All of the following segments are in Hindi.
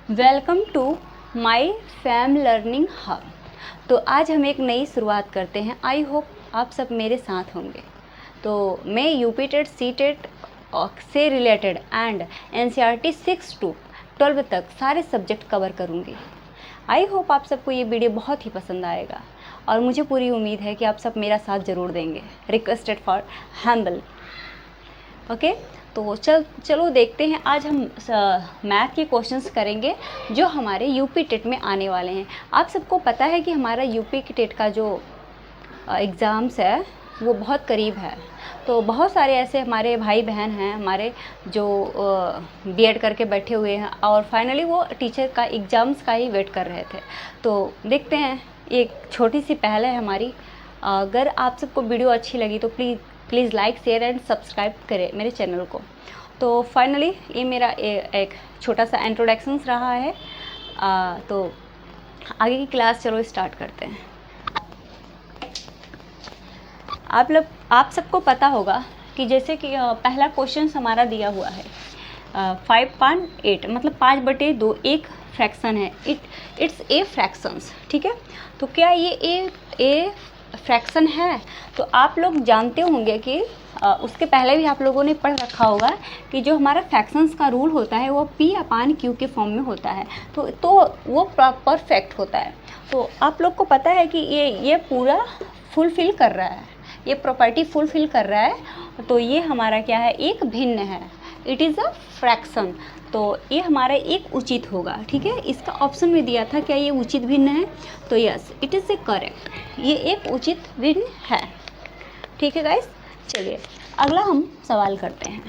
Welcome to my fam learning hub. तो आज हम एक नई शुरुआत करते हैं। आई होप आप सब मेरे साथ होंगे। तो मैं यूपी टेट सी टेट से रिलेटेड एंड एनसीईआरटी 6 to 12 तक सारे सब्जेक्ट कवर करूँगी। आई होप आप सबको ये वीडियो बहुत ही पसंद आएगा और मुझे पूरी उम्मीद है कि आप सब मेरा साथ ज़रूर देंगे। Requested for humble. ओके, तो चलो देखते हैं। आज हम मैथ के क्वेश्चंस करेंगे जो हमारे यूपी टेट में आने वाले हैं। आप सबको पता है कि हमारा यूपी टेट का जो एग्ज़ाम्स है वो बहुत करीब है। तो बहुत सारे ऐसे हमारे भाई बहन हैं हमारे जो बीएड करके बैठे हुए हैं और फाइनली वो टीचर का एग्ज़ाम्स का ही वेट कर रहे थे। तो देखते हैं, एक छोटी सी पहल है हमारी। अगर आप सबको वीडियो अच्छी लगी तो please like share and subscribe करें मेरे चैनल को। तो फाइनली ये मेरा एक छोटा सा इंट्रोडक्शंस रहा है। तो आगे की क्लास चलो स्टार्ट करते हैं। आप सबको पता होगा कि जैसे कि पहला क्वेश्चन हमारा दिया हुआ है 5.8 मतलब 5/2 एक फ्रैक्शन है। इट्स ए फ्रैक्शंस, ठीक है। तो क्या ये ए फ्रैक्शन है? तो आप लोग जानते होंगे कि उसके पहले भी आप लोगों ने पढ़ रखा होगा कि जो हमारा फ्रैक्शंस का रूल होता है वो P/Q के फॉर्म में होता है। तो वो परफेक्ट होता है। तो आप लोग को पता है कि ये पूरा फुलफ़िल कर रहा है, ये प्रॉपर्टी फुलफ़िल कर रहा है। तो ये हमारा क्या है, एक भिन्न है। It is a fraction. तो ये हमारा एक उचित होगा, ठीक है। इसका ऑप्शन में दिया था क्या ये उचित भिन्न है, तो yes it is A correct, ये एक उचित भिन्न है, ठीक है गाइस। चलिए अगला हम सवाल करते हैं।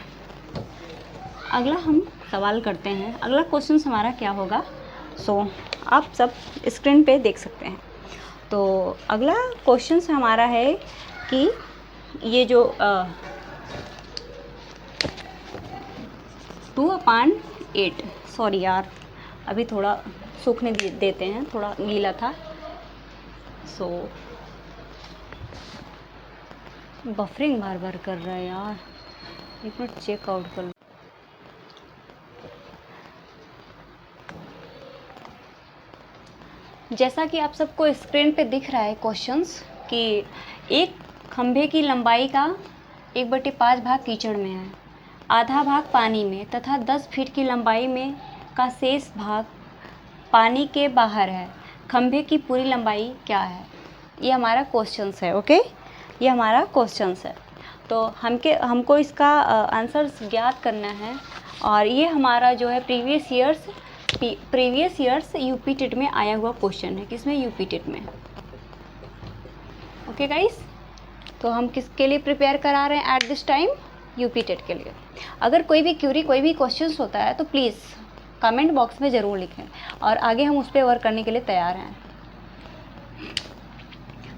अगला क्वेश्चन हमारा क्या होगा, आप सब स्क्रीन पे देख सकते हैं। तो अगला क्वेश्चन हमारा है कि ये जो 2/8, सॉरी यार अभी थोड़ा सूखने देते हैं, थोड़ा गीला था। बफरिंग बार बार कर रहा है यार, एक मिनट चेक आउट कर लो। जैसा कि आप सबको स्क्रीन पे दिख रहा है क्वेश्चंस कि एक खंभे की लंबाई का 1/5 भाग कीचड़ में है, आधा भाग पानी में तथा 10 फीट की लंबाई में का शेष भाग पानी के बाहर है। खंभे की पूरी लंबाई क्या है? ये हमारा क्वेश्चंस है। ओके, ये हमारा क्वेश्चंस है। तो हमको इसका आंसर ज्ञात करना है। और ये हमारा जो है प्रीवियस ईयर्स यूपी टेट में आया हुआ क्वेश्चन है। किसमें? यूपी टेट में। ओके गाइस, तो हम किसके लिए प्रिपेयर करा रहे हैं at this time? UP TET के लिए। अगर कोई भी क्यूरी, कोई भी क्वेश्चन होता है तो प्लीज़ कमेंट बॉक्स में ज़रूर लिखें और आगे हम उस पर वर्क करने के लिए तैयार हैं।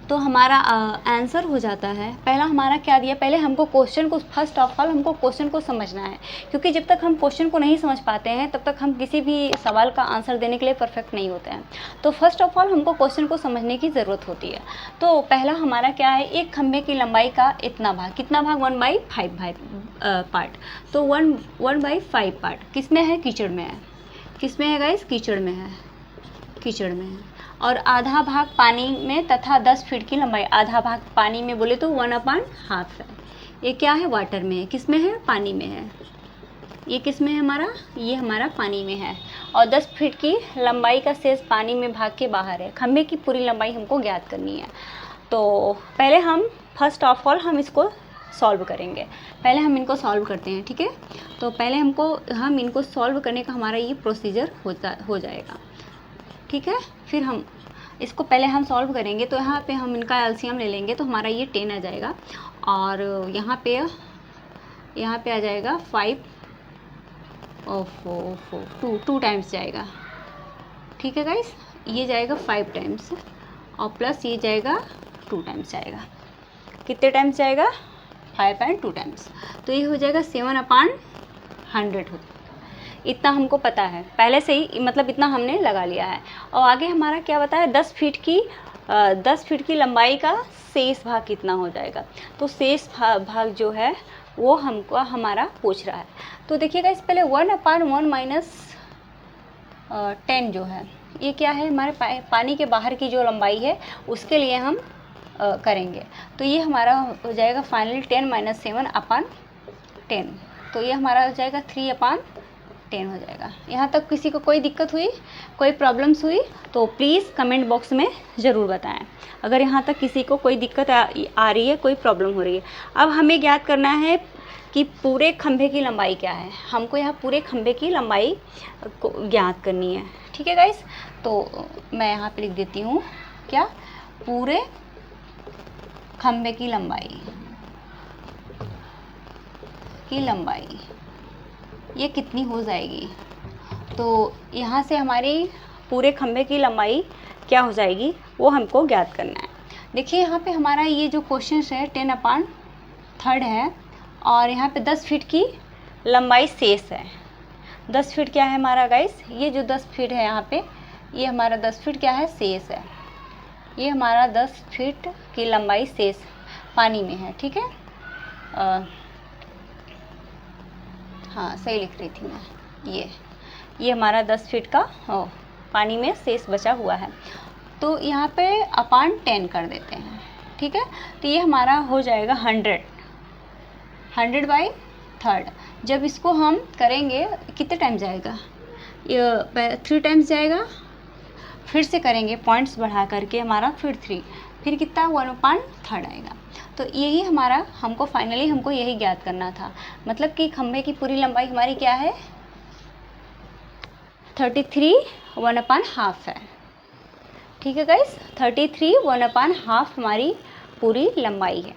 तो हमारा आंसर हो जाता है, पहला हमारा क्या दिया, पहले हमको क्वेश्चन को, फर्स्ट ऑफ ऑल हमको क्वेश्चन को समझना है, क्योंकि जब तक हम क्वेश्चन को नहीं समझ पाते हैं तब तक हम किसी भी सवाल का आंसर देने के लिए परफेक्ट नहीं होते हैं। तो फर्स्ट ऑफ ऑल हमको क्वेश्चन को समझने की ज़रूरत होती है। तो पहला हमारा क्या है, एक खंभे की लंबाई का इतना भाग, कितना भाग? 1/5 पार्ट। तो 1/5 पार्ट किस में है? कीचड़ में है। किस में है गाइस? कीचड़ में है, कीचड़ में है। और आधा भाग पानी में तथा 10 फीट की लंबाई, आधा भाग पानी में बोले तो 1/2 है। ये क्या है? वाटर में है। किस में है? पानी में है। ये किस में है हमारा? ये हमारा पानी में है। और 10 फीट की लंबाई का शेष पानी में भाग के बाहर है। खंभे की पूरी लंबाई हमको ज्ञात करनी है। तो पहले हम फर्स्ट ऑफ ऑल हम इसको सॉल्व करेंगे। पहले हम इनको सॉल्व करते हैं, ठीक है। तो पहले हम इनको सॉल्व करने का हमारा ये प्रोसीजर हो जाएगा, ठीक है। फिर हम इसको पहले हम सॉल्व करेंगे। तो यहाँ पे हम इनका एलसीएम ले लेंगे तो हमारा ये 10 आ जाएगा। और यहाँ पे आ जाएगा 5 2 टाइम्स जाएगा, ठीक है गाइस। ये जाएगा 5 टाइम्स और प्लस ये जाएगा 2 टाइम्स जाएगा। कितने टाइम्स जाएगा? 5 and 2 टाइम्स। तो ये हो जाएगा 7/100 हो। इतना हमको पता है पहले से ही, मतलब इतना हमने लगा लिया है। और आगे हमारा क्या बताया, 10 फीट की लंबाई का शेष भाग कितना हो जाएगा। तो शेष भाग जो है वो हमारा पूछ रहा है। तो देखिएगा इस पहले 1/1 माइनस 10 जो है ये क्या है, हमारे पानी के बाहर की जो लंबाई है उसके लिए हम करेंगे। तो ये हमारा हो जाएगा फाइनली 10 - 7 अपान 10, तो ये हमारा हो जाएगा 3 अपान 10 हो जाएगा। यहाँ तक किसी को कोई दिक्कत हुई, कोई प्रॉब्लम्स हुई तो प्लीज़ कमेंट बॉक्स में ज़रूर बताएं। अगर यहाँ तक किसी को कोई दिक्कत आ रही है, कोई प्रॉब्लम हो रही है। अब हमें ज्ञात करना है कि पूरे खंभे की लंबाई क्या है। हमको यहाँ पूरे खंभे की लंबाई को ज्ञात करनी है, ठीक है गाइस। तो मैं यहाँ पे लिख देती हूँ क्या, पूरे खंभे की लंबाई ये कितनी हो जाएगी। तो यहाँ से हमारी पूरे खंभे की लंबाई क्या हो जाएगी वो हमको ज्ञात करना है। देखिए यहाँ पे हमारा ये जो क्वेश्चन है 10/3 है और यहाँ पे 10 फीट की लंबाई शेष है। 10 फीट क्या है हमारा गाइस, ये जो 10 फीट है यहाँ पे, ये हमारा 10 फीट क्या है, शेष है। ये हमारा 10 फीट की लंबाई शेष पानी में है, ठीक है। हाँ सही लिख रही थी मैं। ये हमारा 10 फीट का पानी में शेष बचा हुआ है। तो यहाँ पे अपान 10 कर देते हैं, ठीक है। तो ये हमारा हो जाएगा 100/3। जब इसको हम करेंगे कितने टाइम जाएगा, ये 3 टाइम्स जाएगा। फिर से करेंगे पॉइंट्स बढ़ा करके हमारा फिर 3, फिर कितना 1/3 आएगा। तो यही हमारा हमको यही ज्ञात करना था। मतलब कि खंभे की पूरी लंबाई हमारी क्या है, 33 1/2 है, ठीक है गाइस। 33 1/2 हमारी पूरी लंबाई है।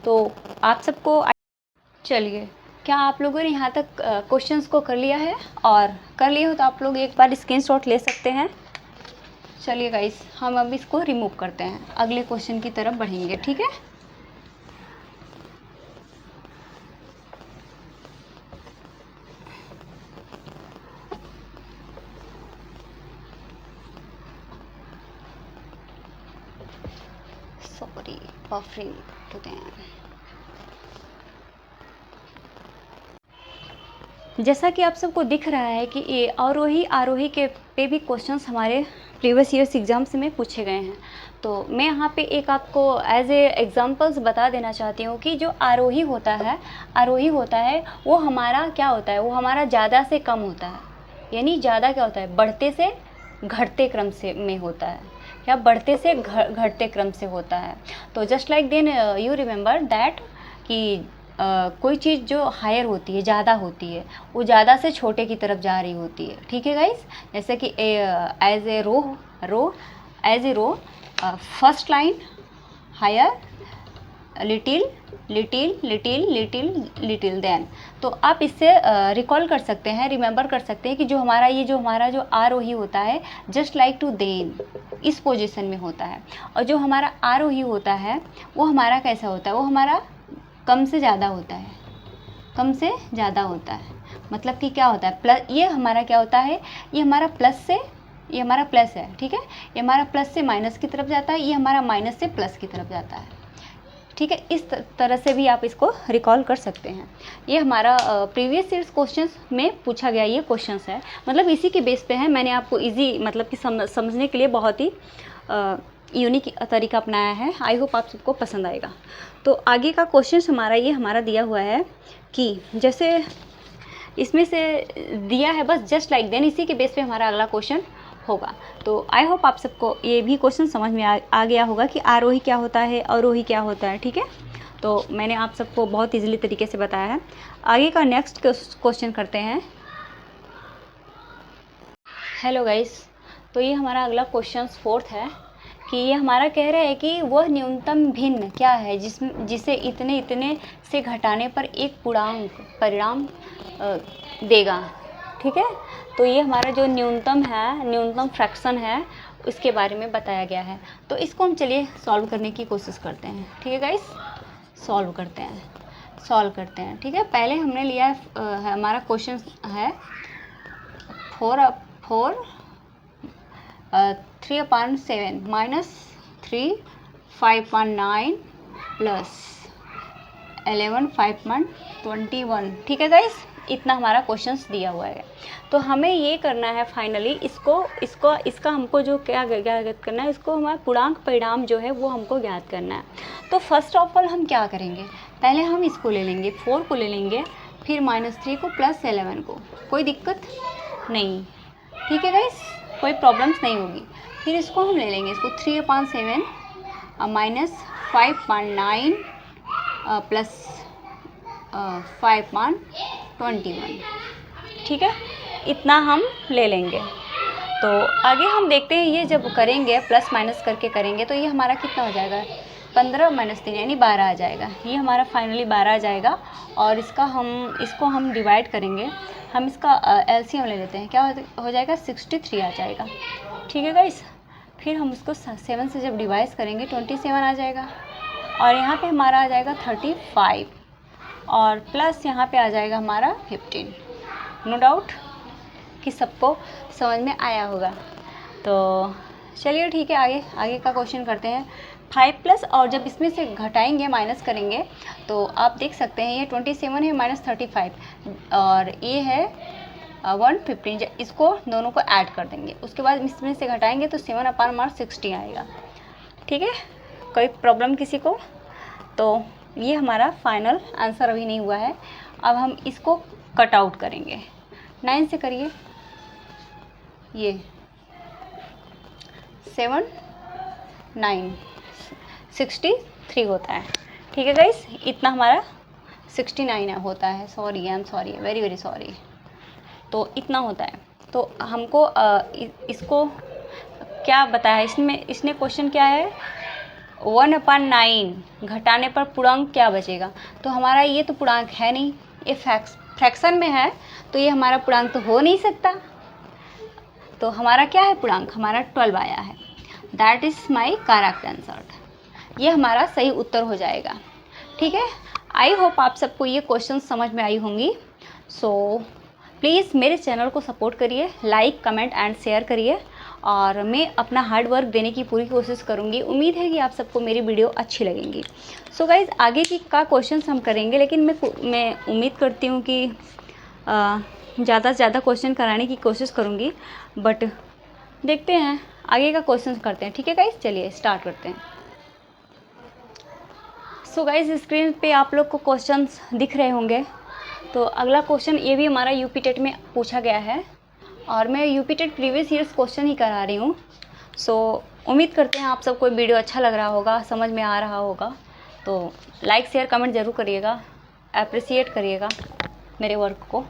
तो आप सबको चलिए, क्या आप लोगों ने यहाँ तक क्वेश्चंस को कर लिया है? और कर लिए हो तो आप लोग एक बार स्क्रीनशॉट ले सकते हैं। चलिए गाइस, हम अब इसको रिमूव करते हैं, अगले क्वेश्चन की तरफ बढ़ेंगे, ठीक है। Sorry, buffering to them. जैसा कि आप सबको दिख रहा है कि ये आरोही के पे भी क्वेश्चंस हमारे प्रीवियस ईयर्स एग्जाम्स में पूछे गए हैं। तो मैं यहाँ पे एक आपको एज ए एग्जांपल्स बता देना चाहती हूँ कि जो आरोही होता है वो हमारा क्या होता है, वो हमारा ज़्यादा से कम होता है। यानी ज़्यादा क्या होता है, बढ़ते से घटते क्रम से में होता है, क्या बढ़ते से घटते क्रम से होता है। तो just like then you remember that कि कोई चीज़ जो हायर होती है, ज़्यादा होती है, वो ज़्यादा से छोटे की तरफ जा रही होती है, ठीक है गाइस। जैसे कि as a row first line higher, little then. तो आप इससे रिकॉल कर सकते हैं, रिमेंबर कर सकते हैं कि जो हमारा जो आरोही होता है जस्ट लाइक टू देन, इस पोजीशन में होता है। और जो हमारा आरोही होता है वो हमारा कैसा होता है, वो हमारा कम से ज़्यादा होता है। मतलब कि क्या होता है, प्लस, ये हमारा क्या होता है, ये हमारा प्लस है, ठीक है। ये हमारा प्लस से माइनस की तरफ जाता है, ये हमारा माइनस से प्लस की तरफ जाता है, ठीक है। इस तरह से भी आप इसको रिकॉल कर सकते हैं। ये हमारा प्रीवियस ईयर्स क्वेश्चंस में पूछा गया ये क्वेश्चंस है, मतलब इसी के बेस पे है। मैंने आपको इजी मतलब कि समझने के लिए बहुत ही यूनिक तरीका अपनाया है। आई होप आप सबको पसंद आएगा। तो आगे का क्वेश्चन हमारा दिया हुआ है कि जैसे इसमें से दिया है, बस जस्ट लाइक देन इसी के बेस पे हमारा अगला क्वेश्चन होगा। तो आई होप आप सबको ये भी क्वेश्चन समझ में आ गया होगा कि आरोही क्या होता है, अवरोही क्या होता है, ठीक है। तो मैंने आप सबको बहुत ईजिली तरीके से बताया है। आगे का नेक्स्ट क्वेश्चन करते हैं। हेलो गाइस, तो ये हमारा अगला क्वेश्चन 4th है कि ये हमारा कह रहा है कि वह न्यूनतम भिन्न क्या है जिसे इतने से घटाने पर एक पूर्णांक परिणाम देगा, ठीक है। तो ये हमारा जो न्यूनतम फ्रैक्शन है उसके बारे में बताया गया है। तो इसको हम चलिए सॉल्व करने की कोशिश करते हैं, ठीक है गाइस। सॉल्व करते हैं, ठीक है। पहले हमने लिया हमारा क्वेश्चन है 3/7 -3 5/9 + 11 5/21, ठीक है गाइस। इतना हमारा क्वेश्चंस दिया हुआ है। तो हमें ये करना है फाइनली इसका हमको जो क्या ज्ञात करना है, इसको हमारा पूर्णांक परिणाम जो है वो हमको ज्ञात करना है। तो फर्स्ट ऑफ ऑल हम क्या करेंगे, पहले हम इसको ले लेंगे 4 को ले लेंगे, फिर -3 को प्लस 11 को, कोई दिक्कत नहीं, ठीक है गाइस, कोई प्रॉब्लम्स नहीं होगी। फिर इसको हम ले लेंगे, इसको 3/7 -5/9 प्लस 5/21, ठीक है, इतना हम ले लेंगे। तो आगे हम देखते हैं, ये जब करेंगे प्लस माइनस करके करेंगे तो ये हमारा कितना हो जाएगा, 15 - 3 यानी 12 आ जाएगा। ये हमारा फाइनली 12 आ जाएगा। और इसको हम डिवाइड करेंगे, हम इसका एलसीएम ले लेते हैं, क्या हो जाएगा 63 आ जाएगा, ठीक है गाइस। फिर हम इसको 7 से जब डिवाइड करेंगे 27 आ जाएगा, और यहाँ पे हमारा आ जाएगा 35, और प्लस यहाँ पे आ जाएगा हमारा 15। नो डाउट कि सबको समझ में आया होगा। तो चलिए ठीक है, आगे का क्वेश्चन करते हैं। 5 प्लस, और जब इसमें से घटाएंगे माइनस करेंगे तो आप देख सकते हैं ये 27 है -35 और ये है 115। इसको दोनों को ऐड कर देंगे, उसके बाद इसमें से घटाएंगे तो 7/60 आएगा, ठीक है, कोई प्रॉब्लम किसी को। तो ये हमारा फाइनल आंसर अभी नहीं हुआ है। अब हम इसको कट आउट करेंगे, 9 से करिए, ये 7 9 63 होता है, ठीक है गाइस, इतना हमारा 69 होता है। Sorry, I am sorry, very very sorry. तो इतना होता है। तो हमको इसको क्या बताया इसने क्वेश्चन क्या है, 1/9 घटाने पर पूर्णांक क्या बचेगा। तो हमारा ये तो पूर्णांक है नहीं, ये फ्रैक्शन में है, तो ये हमारा पूर्णांक तो हो नहीं सकता। तो हमारा क्या है पूर्णांक, हमारा 12 आया है। That is my correct answer, ये हमारा सही उत्तर हो जाएगा, ठीक है। आई होप आप सबको ये क्वेश्चन समझ में आई होंगी। सो प्लीज़ मेरे चैनल को सपोर्ट करिए, लाइक कमेंट एंड शेयर करिए, और मैं अपना हार्ड वर्क देने की पूरी कोशिश करूँगी। उम्मीद है कि आप सबको मेरी वीडियो अच्छी लगेंगी। सो गाइज़, आगे की का क्वेश्चंस हम करेंगे, लेकिन मैं उम्मीद करती हूँ कि ज़्यादा से ज़्यादा क्वेश्चन कराने की कोशिश करूँगी, बट देखते हैं, आगे का क्वेश्चन करते हैं, ठीक है गाइज़। चलिए स्टार्ट करते हैं। सो गाइज़, स्क्रीन पे आप लोग को क्वेश्चंस दिख रहे होंगे। तो अगला क्वेश्चन ये भी हमारा यूपी टेट में पूछा गया है, और मैं UP TET previous years question ही करा रही हूँ। सो उम्मीद करते हैं आप सबको वीडियो अच्छा लग रहा होगा, समझ में आ रहा होगा। तो लाइक शेयर कमेंट ज़रूर करिएगा, अप्रिसिएट करिएगा मेरे वर्क को।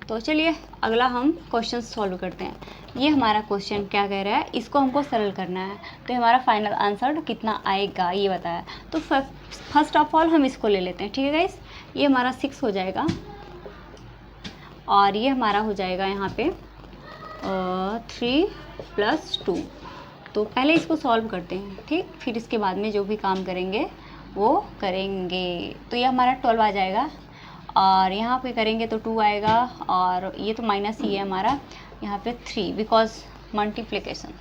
तो चलिए अगला हम क्वेश्चन सॉल्व करते हैं। ये हमारा क्वेश्चन क्या कह रहा है, इसको हमको सरल करना है। तो हमारा फाइनल आंसर कितना आएगा ये बताया। तो फर्स्ट ऑफ ऑल हम इसको ले लेते हैं, ठीक है गाइस। ये हमारा 6 हो जाएगा, और ये हमारा हो जाएगा यहाँ पे 3 + 2। तो पहले इसको सॉल्व करते हैं, ठीक, फिर इसके बाद में जो भी काम करेंगे वो करेंगे। तो ये हमारा 12 आ जाएगा, और यहाँ पे करेंगे तो 2 आएगा, और ये तो माइनस ही है हमारा, यहाँ पे 3 बिकॉज मल्टीप्लिकेशन।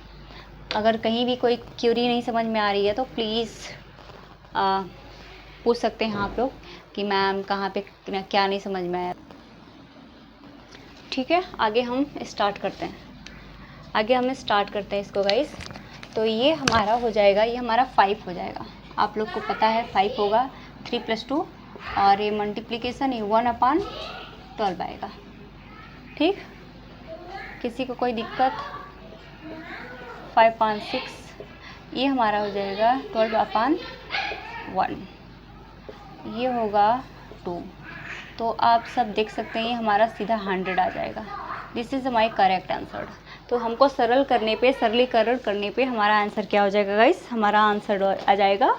अगर कहीं भी कोई क्यूरी नहीं समझ में आ रही है तो प्लीज़ पूछ सकते हैं आप लोग कि मैम कहाँ पे क्या नहीं समझ में आया, ठीक है। आगे हम स्टार्ट करते हैं, इसको गाइस। तो ये हमारा हो जाएगा, ये हमारा 5 हो जाएगा। आप लोग को पता है 5 होगा, 3 + 2, और ये मल्टीप्लिकेशन ये 1/12 आएगा, ठीक। किसी को कोई दिक्कत, 5/6 ये हमारा हो जाएगा 12/1, ये होगा 2। तो आप सब देख सकते हैं ये हमारा सीधा 100 आ जाएगा। This is my correct answer. तो हमको सरलीकरण करने पे हमारा आंसर क्या हो जाएगा गाइस, हमारा आंसर आ जाएगा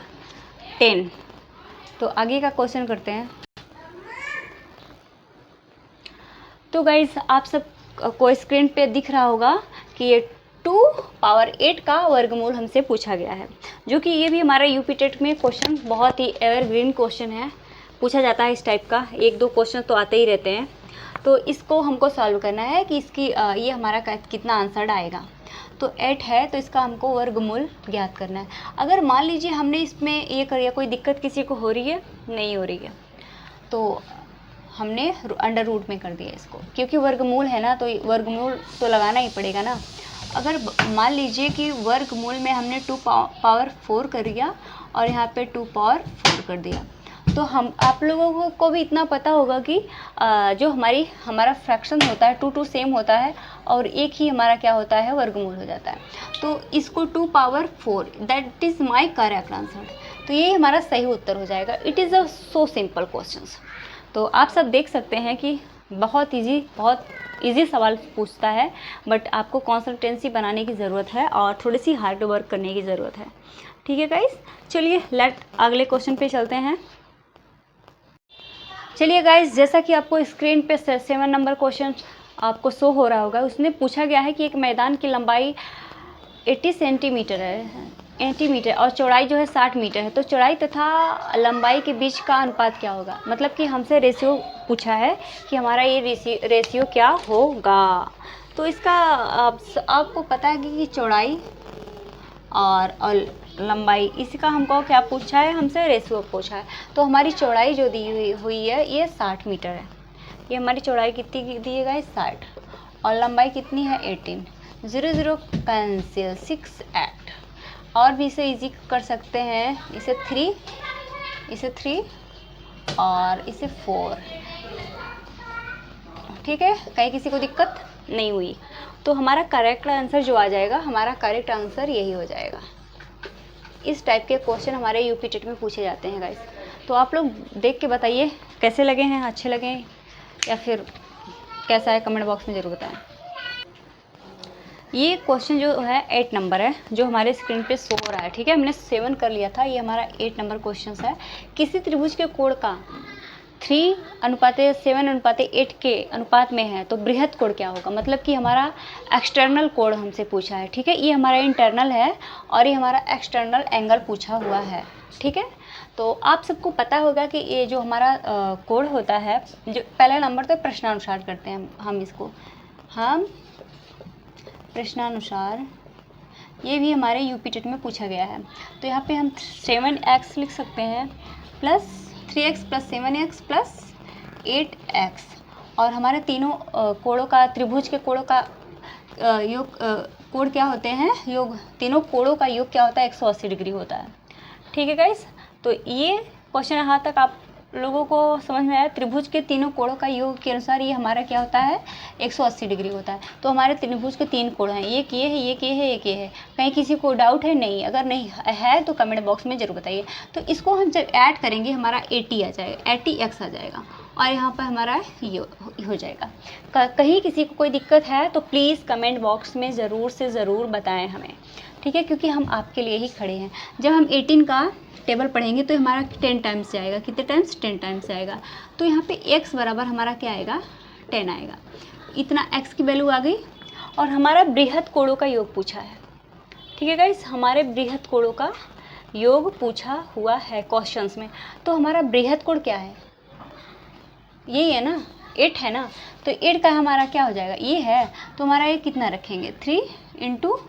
10। तो आगे का क्वेश्चन करते हैं। तो गाइस, आप सब को स्क्रीन पे दिख रहा होगा कि ये 2⁸ का वर्गमूल हमसे पूछा गया है, जो कि ये भी हमारा यूपी टेट में क्वेश्चन बहुत ही एवरग्रीन क्वेश्चन है, पूछा जाता है इस टाइप का। 1-2 क्वेश्चन तो आते ही रहते हैं। तो इसको हमको सॉल्व करना है कि इसकी ये हमारा कितना आंसर आएगा। तो 8 है, तो इसका हमको वर्गमूल ज्ञात करना है। अगर मान लीजिए हमने इसमें ये कर लिया, कोई दिक्कत किसी को हो रही है, नहीं हो रही है, तो हमने अंडर रूट में कर दिया इसको, क्योंकि वर्गमूल है ना, तो वर्गमूल तो लगाना ही पड़ेगा ना। अगर मान लीजिए कि वर्गमूल में हमने 2 पावर 4 कर दिया और यहाँ पे 2 पावर 4 कर दिया, तो हम आप लोगों को भी इतना पता होगा कि जो हमारा फ्रैक्शन होता है 2 सेम होता है और एक ही हमारा क्या होता है, वर्गमूल हो जाता है। तो इसको 2 power 4, that is my correct answer. तो ये हमारा सही उत्तर हो जाएगा। It is a so simple questions. तो आप सब देख सकते हैं कि बहुत इजी सवाल पूछता है, बट आपको कंसिस्टेंसी बनाने की ज़रूरत है और थोड़ी सी हार्ड वर्क करने की ज़रूरत है। ठीक है गाइस, चलिए अगले क्वेश्चन पे चलते हैं। चलिए गाइस, जैसा कि आपको स्क्रीन पे 7 नंबर क्वेश्चन आपको शो हो रहा होगा, उसमें पूछा गया है कि एक मैदान की लंबाई 80 सेंटीमीटर है, 80 मीटर और चौड़ाई जो है 60 मीटर है, तो चौड़ाई तथा लंबाई के बीच का अनुपात क्या होगा। मतलब कि हमसे रेशियो पूछा है कि हमारा ये रेशियो क्या होगा। तो इसका आपको पता है कि चौड़ाई और लंबाई, इसका हमको क्या पूछा है, हमसे रेशियो पूछा है। तो हमारी चौड़ाई जो दी हुई है ये 60 मीटर है। ये हमारी चौड़ाई कितनी दी है गाइस, 60, और लंबाई कितनी है 18। 0 0 कैंसिल, 6 8। और भी इसे इजी कर सकते हैं, इसे 3 और इसे 4। ठीक है, कहीं किसी को दिक्कत नहीं हुई। तो हमारा करेक्ट आंसर जो आ जाएगा, हमारा करेक्ट आंसर यही हो जाएगा। इस टाइप के क्वेश्चन हमारे यूपी टेट में पूछे जाते हैं गाइस। तो आप लोग देख के बताइए कैसे लगे हैं, अच्छे लगे या फिर कैसा है, कमेंट बॉक्स में ज़रूर बताएं। ये क्वेश्चन जो है 8 नंबर है, जो हमारे स्क्रीन पे शो हो रहा है। ठीक है, हमने 7 कर लिया था, ये हमारा 8 नंबर क्वेश्चन है। किसी त्रिभुज के कोण का 3:7:8 के अनुपात में है, तो बृहद कोण क्या होगा। मतलब कि हमारा एक्सटर्नल कोण हमसे पूछा है। ठीक है, ये हमारा इंटरनल है और ये हमारा एक्सटर्नल एंगल पूछा हुआ है। ठीक है, तो आप सबको पता होगा कि ये जो हमारा कोण होता है, जो पहला नंबर तो प्रश्नानुसार करते हैं हम इसको, हम प्रश्नानुसार, ये भी हमारे यूपी टेट में पूछा गया है। तो यहाँ पे हम 7x लिख सकते हैं plus 3x plus 7x plus 8x, और हमारे तीनों कोणों का, त्रिभुज के कोणों का योग, कोण क्या होते हैं, योग, तीनों कोणों का योग क्या होता है, 180 डिग्री होता है। ठीक है गाइस, तो ये क्वेश्चन यहाँ तक आप लोगों को समझ में आया। त्रिभुज के तीनों कोणों का योग के अनुसार ये हमारा क्या होता है, 180 डिग्री होता है। तो हमारे त्रिभुज के 3 कोण हैं, एक ये है, एक ये है, एक ये है। कहीं किसी को डाउट है? नहीं। अगर नहीं है तो कमेंट बॉक्स में ज़रूर बताइए। तो इसको हम जब ऐड करेंगे हमारा 80 आ जाएगा, 80x आ जाएगा, और यहाँ पर हमारा ये हो जाएगा। कहीं किसी को कोई दिक्कत है तो प्लीज़ कमेंट बॉक्स में ज़रूर से ज़रूर बताएं हमें। ठीक है, क्योंकि हम आपके लिए ही खड़े हैं। जब हम 18 का टेबल पढ़ेंगे तो हमारा 10 टाइम्स से आएगा। कितने टाइम्स? 10 टाइम्स से आएगा। तो यहाँ पे x बराबर हमारा क्या आएगा, 10 आएगा। इतना x की वैल्यू आ गई। और हमारा बृहद कोणों का योग पूछा है। ठीक है गाइस, हमारे बृहद कोणों का योग पूछा हुआ है क्वेश्चंस में। तो हमारा बृहद कोण क्या है, यही है ना, 8 है ना। तो 8 का हमारा क्या हो जाएगा, ये है। तो हमारा ये कितना रखेंगे, 3 ×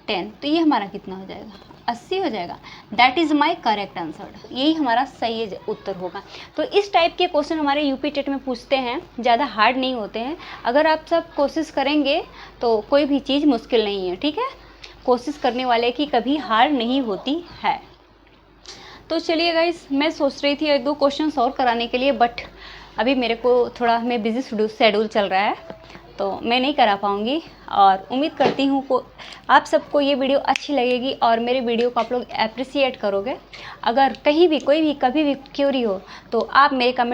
10, तो ये हमारा कितना हो जाएगा, 80 हो जाएगा। That is my correct answer. यही हमारा सही उत्तर होगा। तो इस टाइप के क्वेश्चन हमारे यूपी टेट में पूछते हैं, ज़्यादा हार्ड नहीं होते हैं। अगर आप सब कोशिश करेंगे तो कोई भी चीज़ मुश्किल नहीं है। ठीक है, कोशिश करने वाले की कभी हार नहीं होती है। तो चलिए गाइस, मैं सोच रही थी 1-2 क्वेश्चन और कराने के लिए, बट अभी मेरे को थोड़ा मैं बिज़ी शेड्यूल चल रहा है, तो मैं नहीं करा पाऊँगी। और उम्मीद करती हूँ को आप सबको ये वीडियो अच्छी लगेगी और मेरे वीडियो को आप लोग अप्रिसिएट करोगे। अगर कहीं भी कोई भी कभी भी क्वेरी हो तो आप मेरे कमेंट